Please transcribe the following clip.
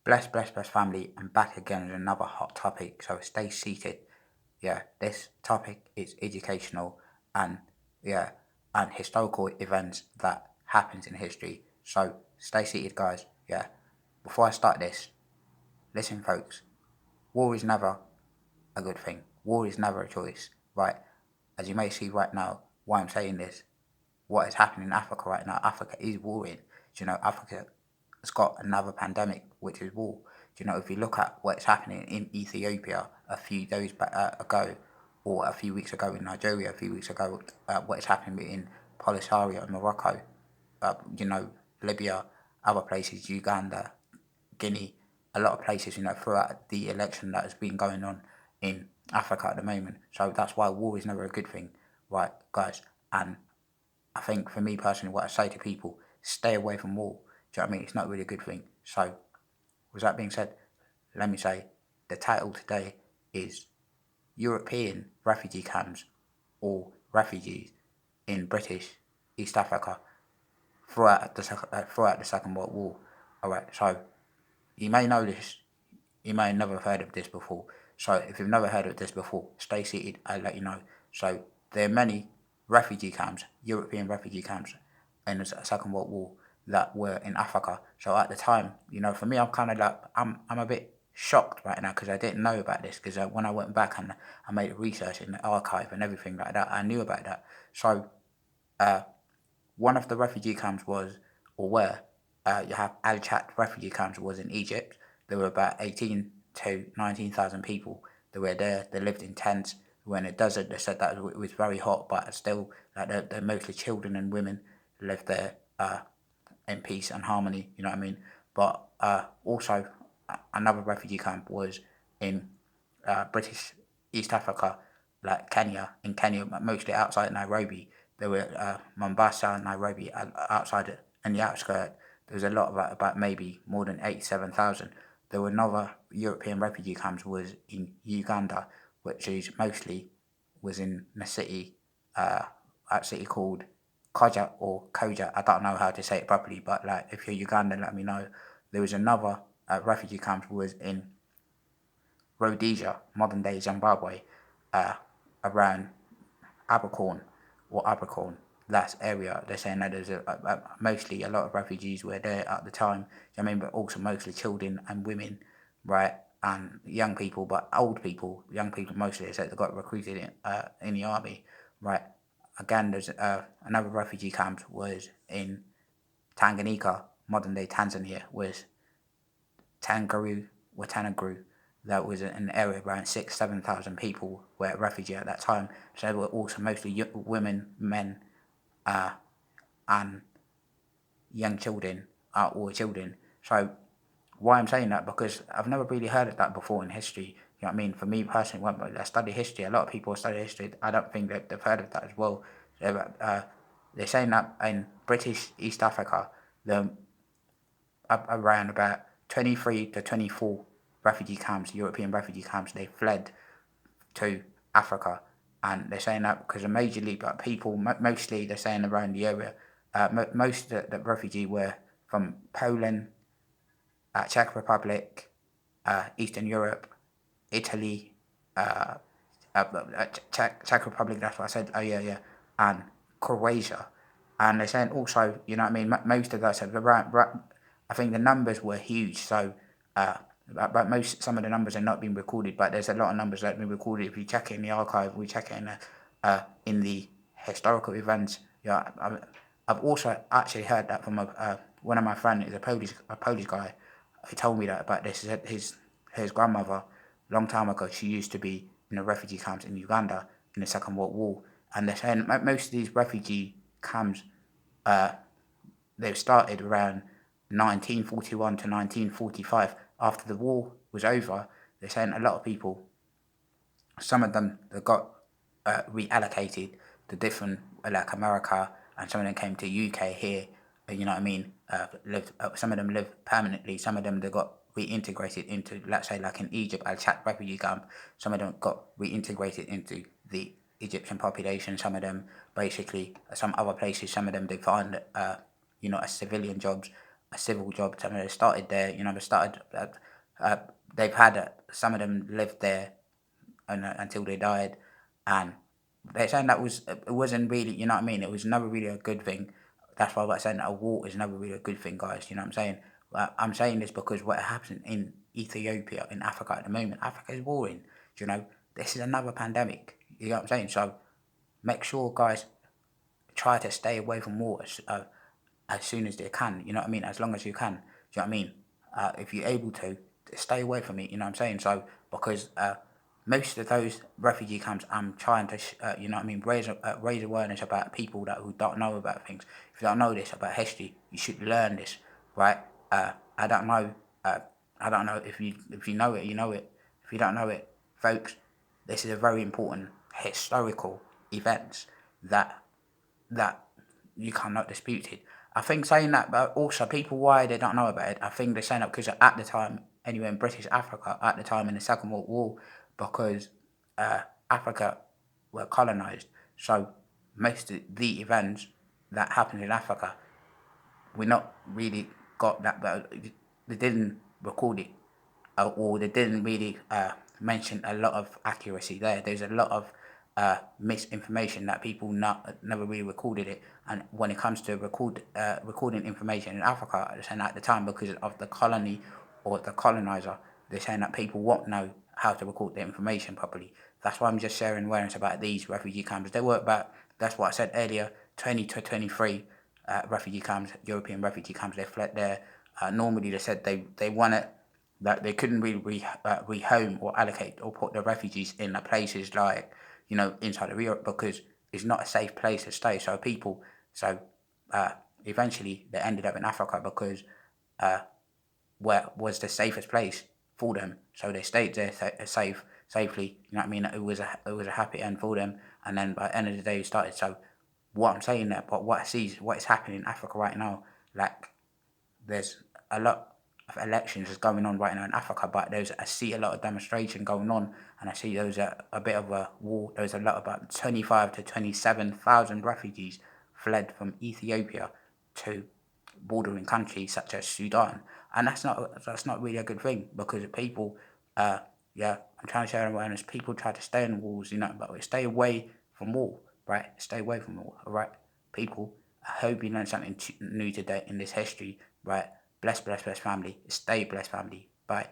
Bless family, and back again with another hot topic, so stay seated. Yeah, this topic is educational and yeah, and historical events that happens in history. So stay seated, guys. Yeah, before I start this, listen, folks. War is never a good thing. War is never a choice, right? As you may see right now, why I'm saying this, what is happening in Africa right now, Africa is warring. Africa has got another pandemic, which is war. If you look at what's happening in Ethiopia a few days ago, or a few weeks ago in Nigeria, a few weeks ago, what is happening in Polisario and Morocco, Libya, other places, Uganda, Guinea, a lot of places, throughout the election that has been going on in Africa at the moment. So that's why war is never a good thing, right, guys? And I think for me personally, what I say to people, stay away from war. Do you know what I mean? It's not really a good thing. So, with that being said, let me say the title today is European refugee camps or refugees in British East Africa throughout the Second World War. Alright, so you may know this, you may never have heard of this before. So if you've never heard of this before, stay seated, I'll let you know. So there are many refugee camps, European refugee camps in the Second World War that were in Africa. So at the time, for me, I'm kind of like, I'm a bit shocked right now because I didn't know about this because when I went back and I made research in the archive and everything like that, I knew about that. So one of the refugee camps was, or were, you have Al-Chat refugee camps was in Egypt. There were about 18 to 19,000 people that were there. They lived in tents. They were in a desert. They said that it was very hot, but still, like they're mostly children and women lived there in peace and harmony. You know what I mean? But also, another refugee camp was in British East Africa, like Kenya. In Kenya, mostly outside Nairobi. There were Mumbasa, Nairobi, outside in the outskirts. There was a lot of about maybe more than 87,000. There were another European refugee camps was in Uganda, which is mostly was in the city, a city called Koja or Koja. I don't know how to say it properly, but like if you're Ugandan, let me know. There was another refugee camp was in Rhodesia, modern day Zimbabwe, around ABercorn ABercorn, that area. They're saying that there's mostly a lot of refugees were there at the time. I mean, but also mostly children and women, right, and young people, but old people, young people mostly. They said they got recruited in the army, right. Again, there's another refugee camp was in Tanganyika, modern day Tanzania, was Tenegru. That was an area around 7,000 people were refugee at that time. So they were also mostly women, men, and young children, or children. So why I'm saying that, because I've never really heard of that before in history. You know what I mean? For me personally, when I study history, a lot of people study history. I don't think that they've heard of that as well. They're saying that in British East Africa, the around about 23 to 24 refugee camps, European refugee camps, they fled to Africa. And they're saying that because of majorly, but people, mostly they're saying around the area, most of the refugee were from Poland, Czech Republic, Eastern Europe, Italy, Czech Republic, that's what I said, oh yeah, and Croatia. And they're saying also, you know what I mean, most of those, I think the numbers were huge, so but some of the numbers are not being recorded, but there's a lot of numbers that have been recorded. If you check it in the archive, we check it in the historical events. Yeah, I've also actually heard that from one of my friends, is a Polish guy. He told me that about this. He said his grandmother, long time ago, she used to be in the refugee camps in Uganda in the Second World War, and they're saying most of these refugee camps, they started around 1941 to 1945. After the war was over, they're saying a lot of people, some of them that got reallocated to different, like America, and some of them came to UK here. You know what I mean? Lived. Some of them lived permanently. Some of them they got reintegrated into, let's say, like in Egypt, Al-Chat refugee camp. Some of them got reintegrated into the Egyptian population. Some of them basically, some other places, some of them they find, as civilian jobs. a civil job. Some of them started there, they've had, some of them lived there until they died, and they're saying it wasn't really, it was never really a good thing. That's why I'm saying that a war is never really a good thing, guys. You know what I'm saying? I'm saying this because what happens in Ethiopia, in Africa at the moment, Africa is warring. This is another pandemic. You know what I'm saying? So make sure, guys, try to stay away from war as soon as they can. You know what I mean? As long as you can. Do you know what I mean? If you're able to, stay away from it. You know what I'm saying? So because most of those refugee camps, I'm trying to, raise awareness about people who don't know about things. If you don't know this about history, you should learn this, right? I don't know. I don't know if you know it, you know it. If you don't know it, folks, this is a very important historical event that you cannot dispute it. I think saying that, but also people, why they don't know about it, I think they're saying that because at the time, anyway, in British Africa, at the time in the Second World War, because Africa were colonised. So most of the events that happened in Africa, we not really got that, but they didn't record it, or they didn't really mention a lot of accuracy there. There's a lot of misinformation that people never really recorded it. And when it comes to recording information in Africa, they're saying at the time, because of the colony or the colonizer, they're saying that people won't know how to record the information properly. That's why I'm just sharing awareness about these refugee camps. They were about, that's what I said earlier, 20 to 23 refugee camps, European refugee camps. They fled there. Normally they said they wanted that they couldn't really rehome or allocate or put the refugees in the places like, inside of Europe, because it's not a safe place to stay. So eventually they ended up in Africa because where was the safest place for them. So they stayed there safely. You know what I mean? It was a happy end for them. And then by the end of the day, it started. So what I'm saying that, but what I see is what is happening in Africa right now. Like, there's a lot of elections is going on right now in Africa, but I see a lot of demonstration going on, and I see there's a bit of a war. There's a lot, about 25 to 27,000 refugees fled from Ethiopia to bordering countries such as Sudan, and that's not really a good thing, because people, I'm trying to share awareness. People try to stay in wars, but stay away from war, right? Stay away from war, all right, people. I hope you learned something new today in this history, right? Bless family. Stay blessed, family. Bye.